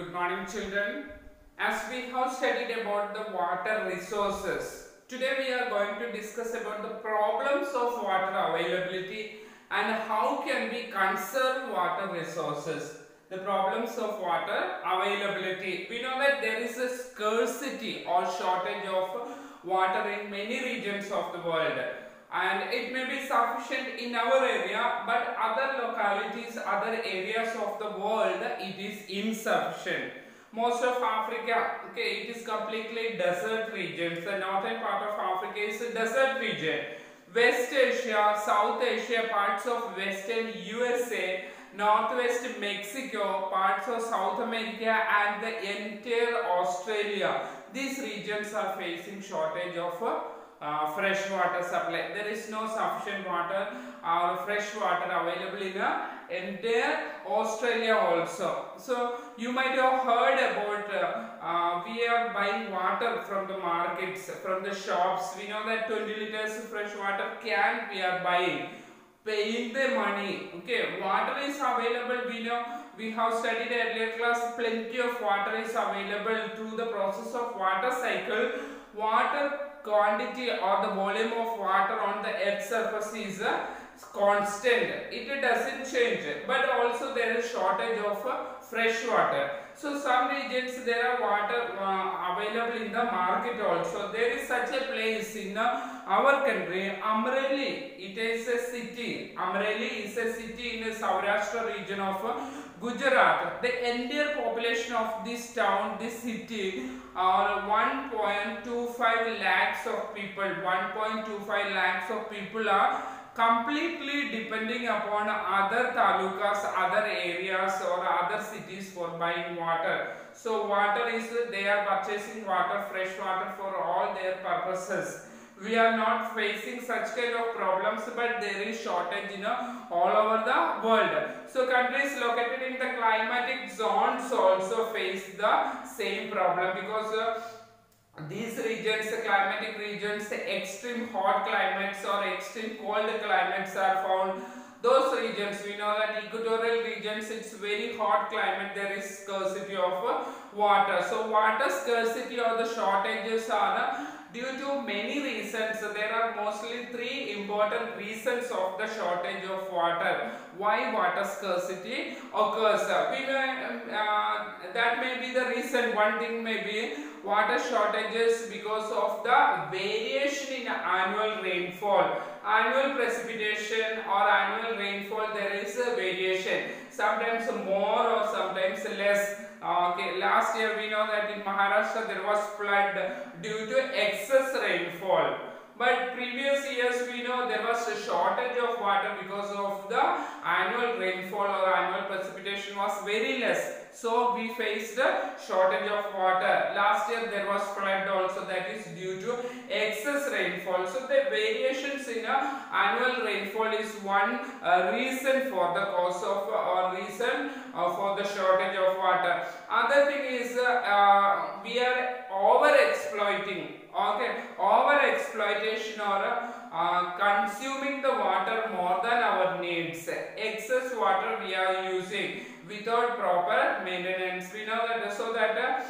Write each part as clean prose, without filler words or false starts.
Good morning, children. As we have studied about the water resources, today we are going to discuss about the problems of water availability and how can we conserve water resources. The problems of water availability. We know that there is a scarcity or shortage of water in many regions of the world, and it may be sufficient in our area, but other localities, other areas of the world, it is insufficient. Most of Africa, okay, it is completely desert regions. The northern part of Africa is a desert region. West Asia, South Asia, parts of Western USA, Northwest Mexico, parts of South America and the entire Australia. These regions are facing shortage of fresh water supply. There is no sufficient water or fresh water available in entire Australia also. So you might have heard about we are buying water from the markets, from the shops. We know that 20 liters fresh water can we are buying, paying the money. Okay, water is available. We know, we have studied earlier class, plenty of water is available through the process of water cycle. Water quantity or the volume of water on the earth's surface is constant. It doesn't change, but also there is shortage of fresh water. So some regions there are water available in the market also. There is such a place in our country, Amreli. It is a city. Amreli is a city in the Saurashtra region of Gujarat. The entire population of this town, this city, are 1.25 lakhs of people. 1.25 lakhs of people are completely depending upon other talukas, other areas or other cities for buying water. So water is, they are purchasing water, fresh water for all their purposes. We are not facing such kind of problems, but there is shortage all over the world. So countries located in the climatic zones also face the same problem, because these regions, climatic regions, extreme hot climates or extreme cold climates are found. Those regions, we know that equatorial regions, it's very hot climate, there is scarcity of water. So water scarcity or the shortages are due to many reasons. There are mostly three important reasons of the shortage of water. Why water scarcity occurs? That may be the reason. One thing may be water shortages because of the variation in annual rainfall. Annual precipitation or annual rainfall, there is a variation. Sometimes more or sometimes less. Okay, last year we know that in Maharashtra there was flood due to excess rainfall. But previous years we know there was a shortage of water because of the annual rainfall or annual precipitation was very less. So we faced a shortage of water. Last year there was flood also, that is due to excess rainfall. So the variations in annual rainfall is one reason for the cause of or reason for the shortage of water. Other thing is we are over exploiting. Okay, over exploitation or consuming the water more than our needs. Excess water we are using without proper maintenance. We know that, so that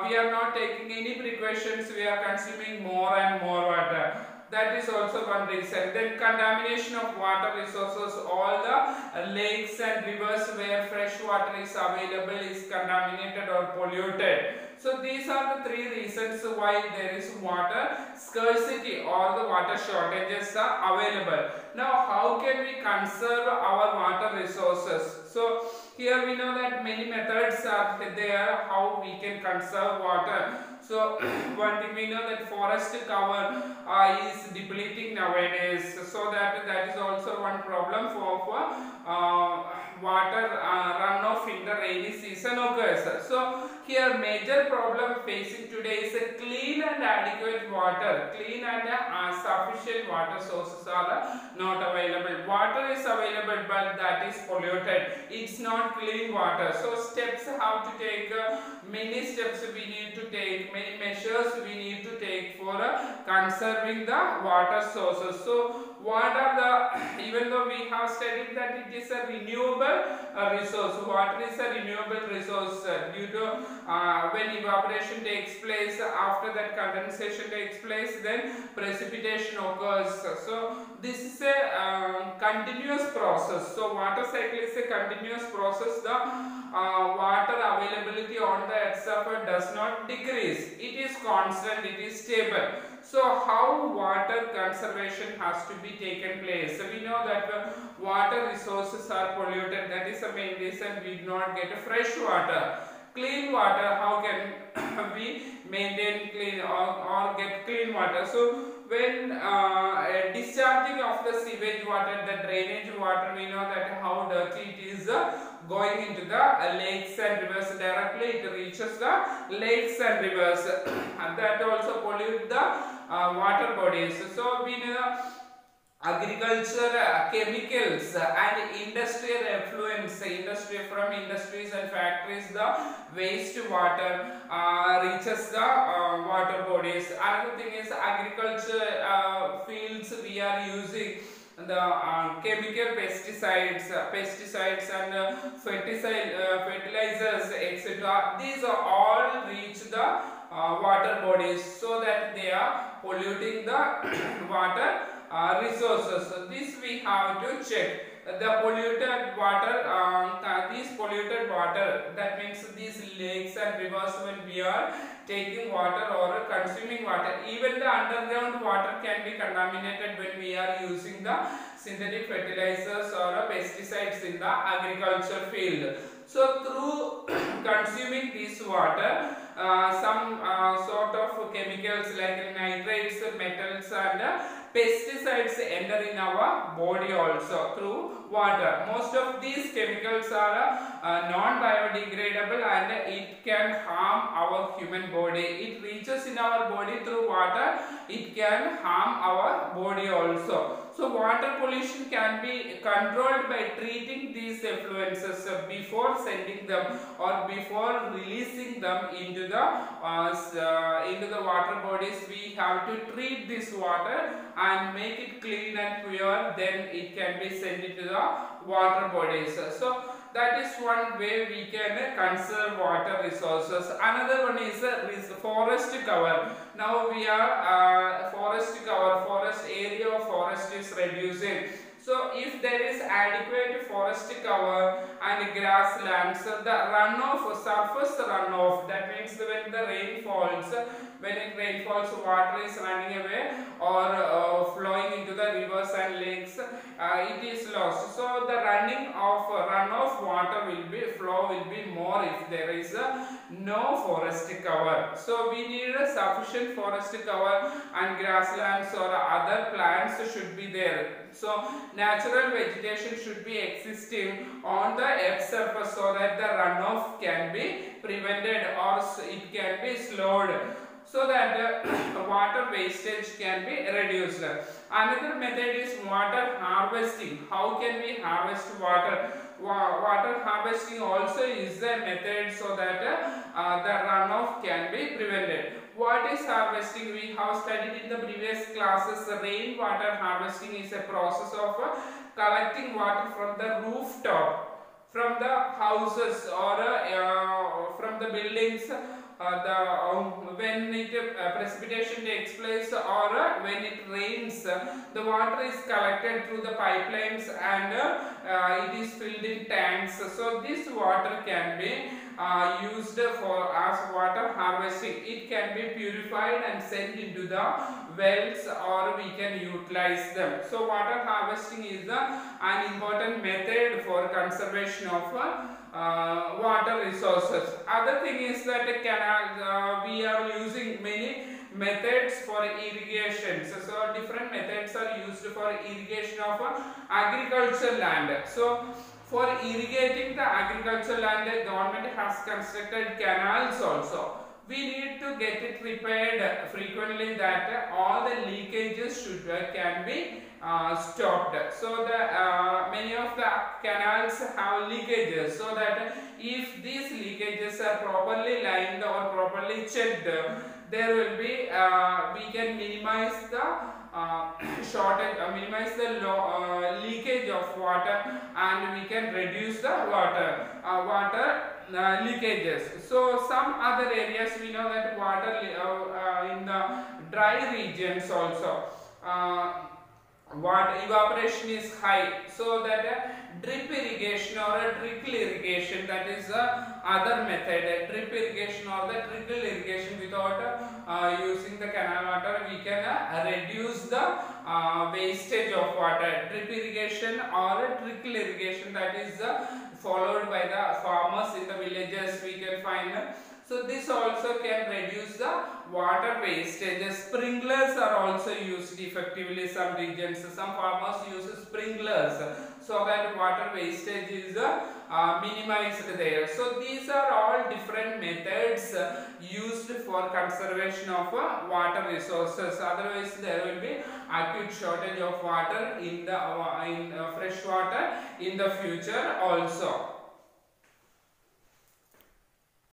we are not taking any precautions, we are consuming more and more water. That is also one reason. Then contamination of water resources. All the lakes and rivers where fresh water is available is contaminated or polluted. So these are the three reasons why there is water scarcity or the water shortages are available. Now how can we conserve our water resources? So here we know that many methods are there how we can conserve water. So one thing we know that forest cover is depleting nowadays, so that is also one problem for water runoff in the rainy season occurs. So here major problem facing today is a clean and adequate water. Clean and sufficient water sources are not available. Water is available but that is polluted. It's not clean water. So steps how to take, many steps we need to take, many measures we need to take for conserving the water sources. So what are the, even though we have studied that it is a renewable resource, water is a renewable resource due to when evaporation takes place, after that condensation takes place, then precipitation occurs. So this is a continuous process. So water cycle is a continuous process. The water availability on the earth surface does not decrease. It is constant, it is stable. So how water conservation has to be taken place? So we know that water resources are polluted. That is the main reason we do not get fresh water. Clean water, how can we maintain clean or get clean water? So when discharging of the sewage water, the drainage water, we know that how dirty it is going into the lakes and rivers directly. It reaches the lakes and rivers and that also pollute the water bodies. So we know agriculture, chemicals and industrial effluents, from industries and factories, the waste water reaches the water bodies. Another thing is agriculture fields, we are using the chemical pesticides and fertilizers, etc. These are all reach the water bodies, so that they are polluting the water resources. So this we have to check. The polluted water, these polluted water, that means these lakes and rivers, when we are taking water or consuming water, even the underground water can be contaminated when we are using the synthetic fertilizers or pesticides in the agriculture field. So through consuming this water, some sort of chemicals like nitrates, metals and pesticides enter in our body also through water. Most of these chemicals are non-biodegradable and it can harm our human body. It reaches in our body through water, it can harm our body also. So water pollution can be controlled by treating these effluences before sending them or before releasing them into the water bodies. We have to treat this water and make it clean and pure, then it can be sent into the water bodies. So that is one way we can conserve water resources. Another one is forest cover. Now we are forest cover, forest area of forest is reducing. So if there is adequate forest cover and grasslands, the runoff, surface runoff, that means when the rain falls, water is running away or flowing into the rivers and lakes, it is lost. So the runoff water flow will be more if there is no forest cover. So we need a sufficient forest cover and grasslands or other plants should be there. So natural vegetation should be existing on the earth surface so that the runoff can be prevented or it can be slowed, so that water wastage can be reduced. Another method is water harvesting. How can we harvest water? Water harvesting also is a method so that the runoff can be prevented. What is harvesting? We have studied in the previous classes. Rainwater harvesting is a process of collecting water from the rooftop, from the houses or from the buildings. When precipitation takes place or when it rains, the water is collected through the pipelines and it is filled in tanks. So this water can be used for as water harvesting. It can be purified and sent into the wells or we can utilize them. So water harvesting is an important method for conservation of water resources. Other thing is that we are using many methods for irrigation. So different methods are used for irrigation of agricultural land. So For irrigating the agricultural land, the government has constructed canals also. We need to get it repaired frequently, that all the leakages can be stopped. So the many of the canals have leakages, so that if these leakages are properly lined or properly checked, there will be we can minimize the shortage, minimize the leakage of water, and we can reduce the water leakages. So some other areas we know that water in the dry regions also water evaporation is high, so that drip irrigation or a trickle irrigation, that is other method. Drip irrigation or the trickle irrigation, without using the canal water, we can reduce the wastage of water. Drip irrigation or a trickle irrigation, that is followed by the farmers in the villages, we can find. So this also can reduce the water wastage. Sprinklers are also used effectively some regions. Some farmers use sprinklers so that water wastage is minimized there. So these are all different methods used for conservation of water resources. Otherwise there will be acute shortage of water in the fresh water in the future also.